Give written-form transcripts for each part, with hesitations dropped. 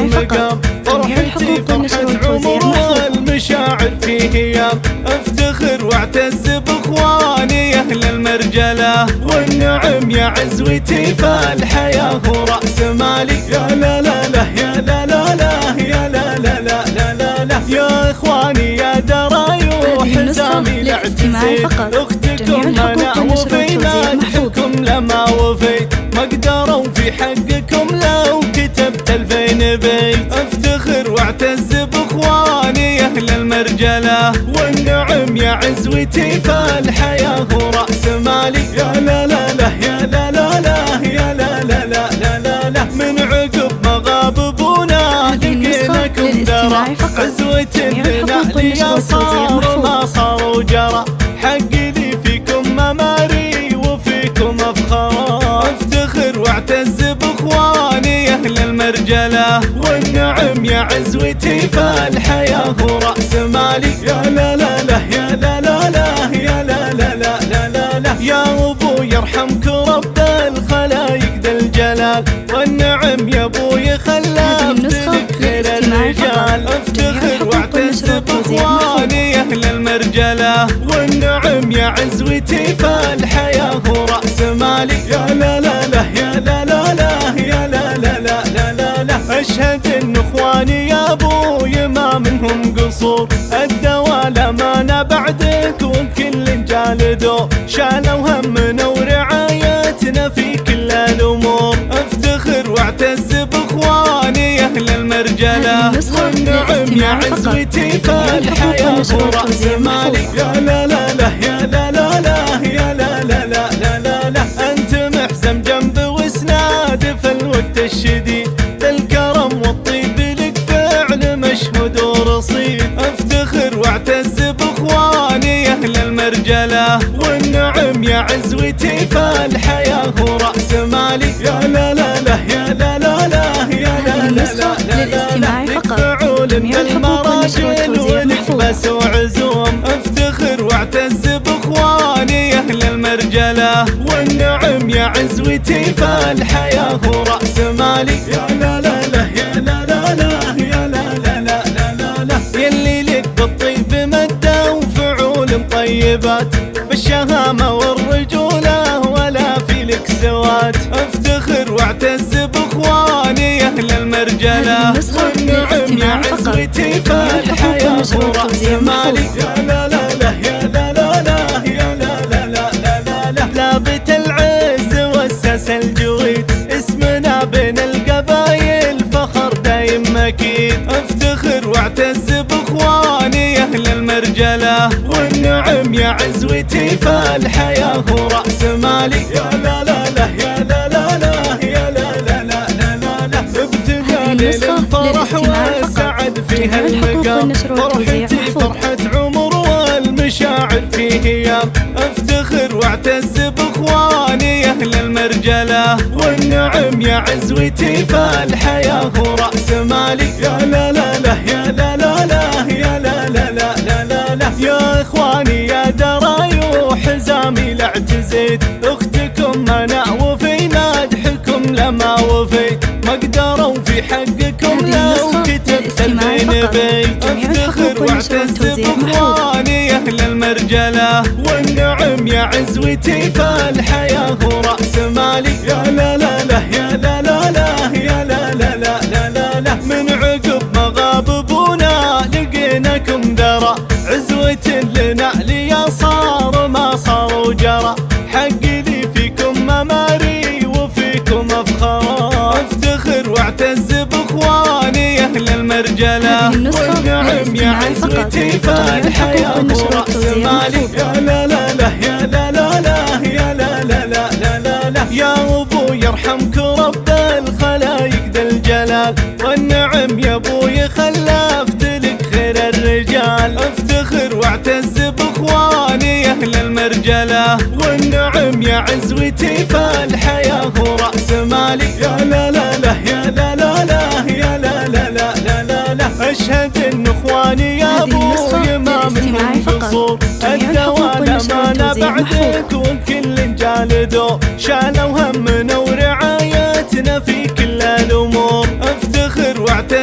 هالمقام. فرحتي فرحة عمر والمشاعر فيه ايام، افتخر واعتز باخواني اهل المرجلة، والنعم يا عزوتي فالحياة ورأس مالي. يا لا لا لا يا لا لا لا يا لا لا لا لا لا لا يا اخواني يا دراي وحزامي لاعتزيت، اختكم انا وفينا نحكم لما وفيت، ما قدروا في حقكم لو كتبت 2000 بيت. افتخر واعتز باخواني اهل المرجلة، والنعم يا عزوتي فالحياة ورأس مالي. يا لا لا لا يا لا لا لا يا لا لا لا لا لا لا من عقب ما غاب ابونا لقيناكم درى، عزوة لنا يا صار ما صار وجرى، حقي لي فيكم مماري وفيكم افخار. افتخر واعتز باخواني اهل المرجلة، والنعم يا عزوتي فالحياة ورأس مالي. يا لا لا لا يا لا لا لا يا لا لا لا لا لا لا يا ابو يرحمك رب الخلايق ذا الجلال، والنعم يا ابوي خلفتلك خير الرجال. افتخر واعتز باخواني اهل المرجلة، والنعم يا عزوتي فالحياة ورأس مالي. يا لا لا لا يا لا لا لا يا لا لا لا لا لا لا اشهد ان اخواني يا ابوي ما منهم قصور، ادوا الامانة بعدك وكل جالدوا، شالوا همنا ورعايتنا في كل الامور. افتخر واعتز باخواني اهل المرجلة، والنعم يا عزوتي فالحياة ورأس مالي. يا لا لا لا يا لا لا لا يا لا لا لا لا لا لا انت محزم جنب واسناد في الوقت الشديد، الكرم والطيب لك فعل مشهود ورصيد. افتخر واعتز باخواني اهل المرجلة، والنعم يا عزوتي فالحياة ورأس مالي. يا لا لا لا يا لا لا لا يا لا لا لا لا لا لك فعول من المراجل ولك بس وعزوم. افتخر واعتز باخواني اهل المرجلة، والنعم يا عزوتي فالحياة ورأس مالي. يا لا لا لا يا لا لا لا يا لا لا لا لا لا يلي لك بالطيب مدة وفعول طيبات، بالشهامة والرجولة ولا في لك سوات. افتخر واعتز باخواني اهل المرجلة، والنعم يا عزوتي فالحياة ورأس مالي. يا لا لا لا يا لا لا لا يا لا لا لا لا لا لابت العز واسس الجويد، اسمنا بين القبايل فخر دايم اكيد. افتخر واعتز باخواني اهل المرجلة، والنعم يا عزوتي فالحياة ورأس مالي. يا لا لا لا يا لا لا لا يا لا لا لا لا لا ابتدى للفرح والسعد في هالمقام. فرحتي فرحة عمر والمشاعر فيه ايام، افتخر واعتز باخواني اهل المرجلة، والنعم يا عزوتي فالحياة ورأس مالي. يا لا لا لا يا لا لا لا يا لا لا لا لا لا لا يا اخواني يا دراي وحزامي لاعتزيت، اختكم انا وفي نادحكم لما وفيت، ما قدروا في حقكم لو كتبت 2000 بيت. افتخر واعتز باخواني اهل المرجلة، والنعم يا عزوتي فالحياة ورأس مالي. يا لا لا لا يا لا لا لا يا لا لا لا لا لا من عقب ما غاب ابونا لقيناكم درى، عزوة لنا ليا صار ما صار وجرى، حقي لي فيكم مماري وفيكم افخار. افتخر واعتز باخواني اهل المرجلة، والنعم يا عزوتي فالحياة ورأس مالي. يا لا لا لا يا لا لا لا يا لا لا لا لا لا يا ابو يرحمك رب الخلايق ذا الجلال، والنعم يا ابوي خلفتلك خير الرجال. افتخر واعتز باخواني اهل المرجلة، والنعم يا عزوتي فالحياة ورأس مالي. يا لا لا لا يا لا لا لا يا لا لا لا لا لا اشهد ان اخواني يا ابوي ما منهم قصور، ادوا الامانة بعدك وكل جالدوا، شالوا همنا ورعايتنا في كل الامور. افتخر واعتز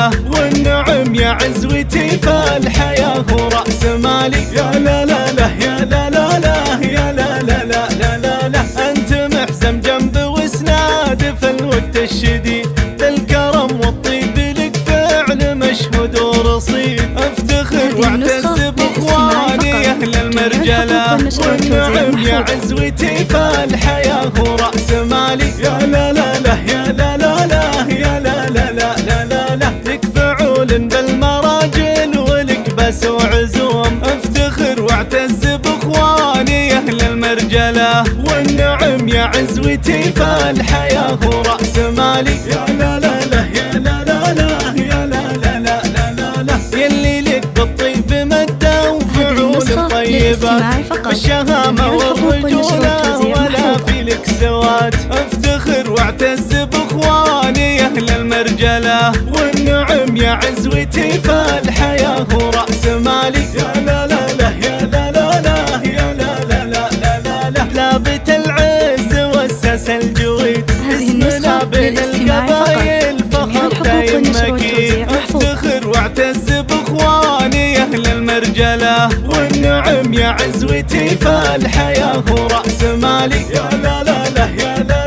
المرجلة، والنعم يا عزوتي فالحياة ورأس مالي. يا لا لا لا يا لا لا لا يا لا لا لا لا لا لا، أنت محزم جنب وسناد في الوقت الشديد، الكرم والطيب لك فعل مشهود ورصيد. افتخر واعتز باخواني اهل المرجلة، والنعم يا عزوتي فالحياة ورأس مالي. يا لا لا لا يا لا لا لا يا لا لا لا لا لا لا، لك فعول بالمراجل ولك بس وعزوم. افتخر واعتز باخواني اهل المرجلة، والنعم يا عزوتي فالحياة ورأس مالي. يا لا لا لا يا لا لا لا يا لا لا لا لا لا، يلي لك بالطيب مدة وفعول طيبات، بالشهامة والرجولة ولا في لك سوات. افتخر واعتز باخواني اهل المرجلة، والنعم يا عزوتي فالحياة ورأس مالي. يا لا لا لا يا لا لا لا يا لا لا لا لا لا، لابت العز واسس الجويد، اسمنا بين القبايل فخر دايم مكين. افتخر واعتز باخواني اهل المرجلة، والنعم يا عزوتي فالحياة ورأس مالي. يا لا لا لا يا لا